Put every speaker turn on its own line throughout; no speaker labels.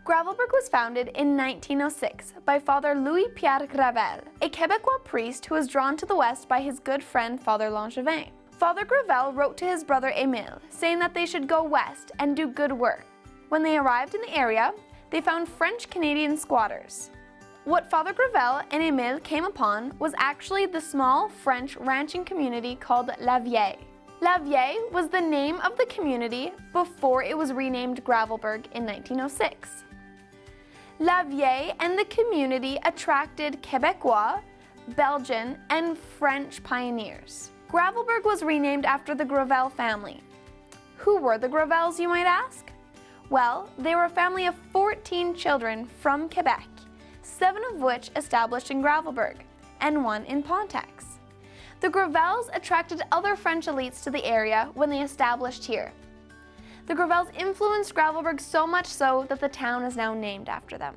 Gravelbourg was founded in 1906 by Father Louis-Pierre Gravel, a Quebecois priest who was drawn to the West by his good friend Father Langevin. Father Gravel wrote to his brother Émile, saying that they should go west and do good work. When they arrived in the area, they found French-Canadian squatters. What Father Gravel and Émile came upon was actually the small French ranching community called La Vieille. La Vieille was the name of the community before it was renamed Gravelbourg in 1906. La Vieille and the community attracted Quebecois, Belgian, and French pioneers. Gravelbourg was renamed after the Gravel family. Who were the Gravels, you might ask? Well, they were a family of 14 children from Quebec, 7 of which established in Gravelbourg, and 1 in Pontex. The Gravels attracted other French elites to the area when they established here. The Gravels influenced Gravelbourg so much so that the town is now named after them.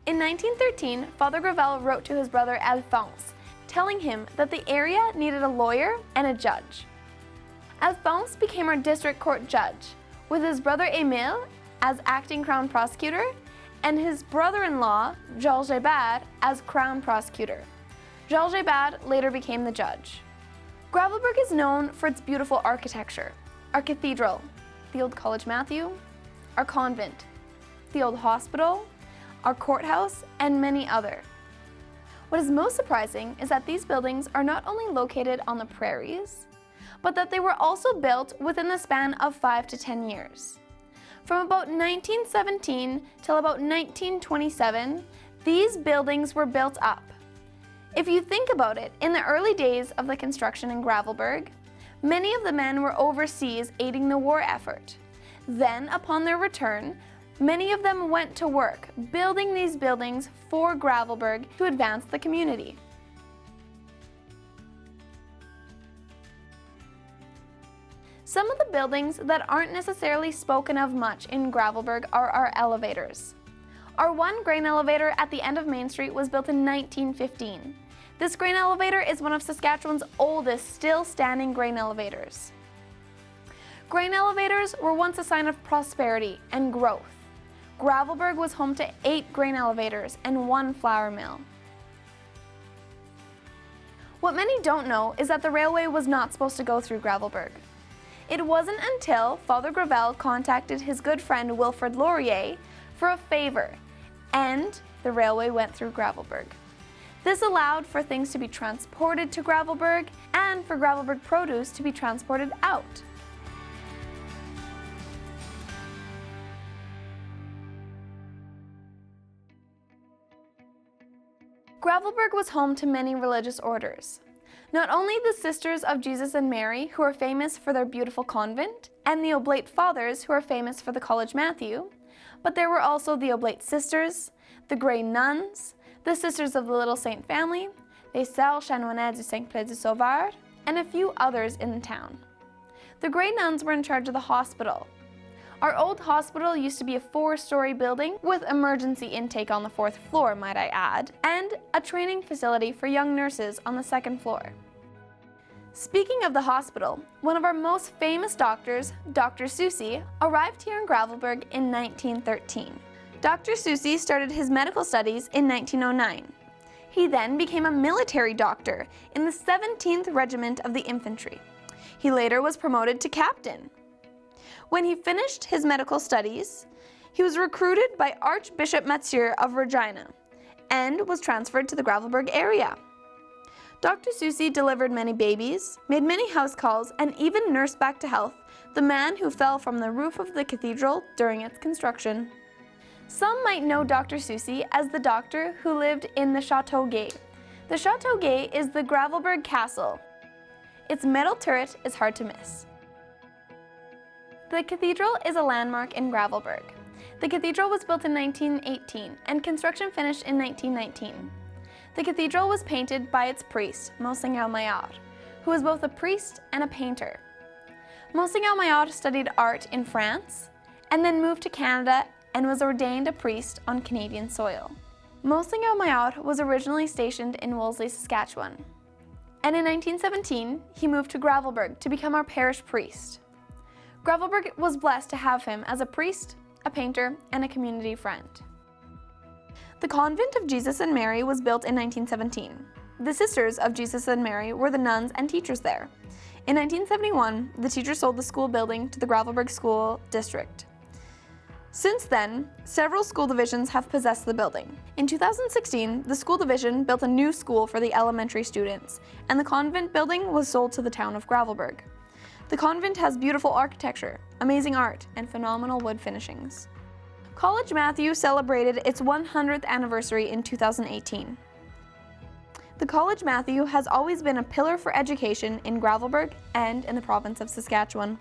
In 1913, Father Gravel wrote to his brother Alphonse, telling him that the area needed a lawyer and a judge. Alphonse became our district court judge, with his brother Émile as acting crown prosecutor and his brother-in-law, Georges Hébert, as crown prosecutor. Georges Hébert later became the judge. Gravelbourg is known for its beautiful architecture, our cathedral, the old College Matthew, our convent, the old hospital, our courthouse, and many other. What is most surprising is that these buildings are not only located on the prairies, but that they were also built within the span of 5 to 10 years. From about 1917 till about 1927, these buildings were built up. If you think about it, in the early days of the construction in Gravelbourg, many of the men were overseas aiding the war effort. Then, upon their return, many of them went to work building these buildings for Gravelbourg to advance the community. Some of the buildings that aren't necessarily spoken of much in Gravelbourg are our elevators. Our one grain elevator at the end of Main Street was built in 1915. This grain elevator is one of Saskatchewan's oldest still standing grain elevators. Grain elevators were once a sign of prosperity and growth. Gravelbourg was home to 8 grain elevators and 1 flour mill. What many don't know is that the railway was not supposed to go through Gravelbourg. It wasn't until Father Gravel contacted his good friend Wilfrid Laurier for a favor, and the railway went through Gravelbourg. This allowed for things to be transported to Gravelbourg and for Gravelbourg produce to be transported out. Gravelbourg was home to many religious orders. Not only the Sisters of Jesus and Mary, who are famous for their beautiful convent, and the Oblate Fathers, who are famous for the College Matthew, but there were also the Oblate Sisters, the Grey Nuns, the Sisters of the Little Saint Family, les Sœurs Chanoinettes du Saint-Pré du Sauveur, and a few others in the town. The Grey Nuns were in charge of the hospital. Our old hospital used to be a 4-story building with emergency intake on the 4th floor, might I add, and a training facility for young nurses on the 2nd floor. Speaking of the hospital, one of our most famous doctors, Dr. Susi, arrived here in Gravelbourg in 1913. Dr. Susi started his medical studies in 1909. He then became a military doctor in the 17th Regiment of the Infantry. He later was promoted to captain. When he finished his medical studies, he was recruited by Archbishop Mathieu of Regina and was transferred to the Gravelbourg area. Dr. Susi delivered many babies, made many house calls, and even nursed back to health the man who fell from the roof of the cathedral during its construction. Some might know Dr. Susi as the doctor who lived in the Chateau Gay. The Chateau Gay is the Gravelbourg Castle. Its metal turret is hard to miss. The cathedral is a landmark in Gravelbourg. The cathedral was built in 1918 and construction finished in 1919. The cathedral was painted by its priest, Monseigneur Maillard, who was both a priest and a painter. Monseigneur Maillard studied art in France and then moved to Canada and was ordained a priest on Canadian soil. Monseigneur Maillard was originally stationed in Wolseley, Saskatchewan, and in 1917 he moved to Gravelbourg to become our parish priest. Gravelbourg was blessed to have him as a priest, a painter, and a community friend. The Convent of Jesus and Mary was built in 1917. The Sisters of Jesus and Mary were the nuns and teachers there. In 1971, the teachers sold the school building to the Gravelbourg School District. Since then, several school divisions have possessed the building. In 2016, the school division built a new school for the elementary students, and the convent building was sold to the town of Gravelbourg. The convent has beautiful architecture, amazing art, and phenomenal wood finishings. College Matthew celebrated its 100th anniversary in 2018. The College Matthew has always been a pillar for education in Gravelbourg and in the province of Saskatchewan.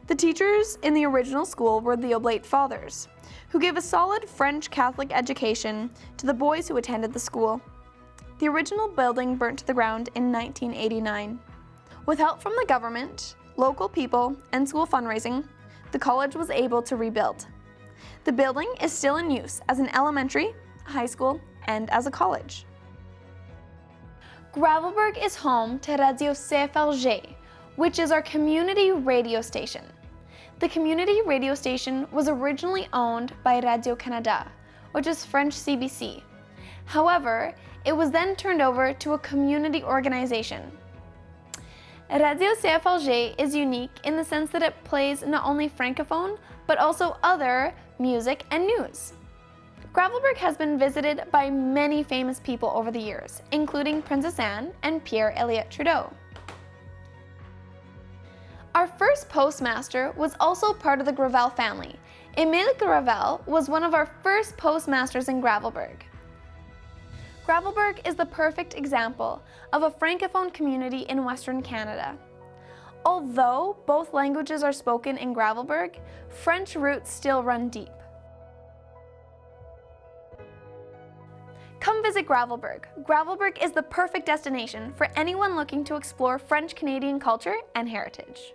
The teachers in the original school were the Oblate Fathers, who gave a solid French Catholic education to the boys who attended the school. The original building burnt to the ground in 1989. With help from the government, local people, and school fundraising, the college was able to rebuild. The building is still in use as an elementary, high school, and as a college. Gravelbourg is home to Radio CFLG, which is our community radio station. The community radio station was originally owned by Radio-Canada, which is French CBC. However, it was then turned over to a community organization. Radio CFLG is unique in the sense that it plays not only francophone, but also other music and news. Gravelbourg has been visited by many famous people over the years, including Princess Anne and Pierre Elliott Trudeau. Our first postmaster was also part of the Gravel family. Émile Gravel was one of our first postmasters in Gravelbourg. Gravelbourg is the perfect example of a francophone community in Western Canada. Although both languages are spoken in Gravelbourg, French roots still run deep. Come visit Gravelbourg. Gravelbourg is the perfect destination for anyone looking to explore French Canadian culture and heritage.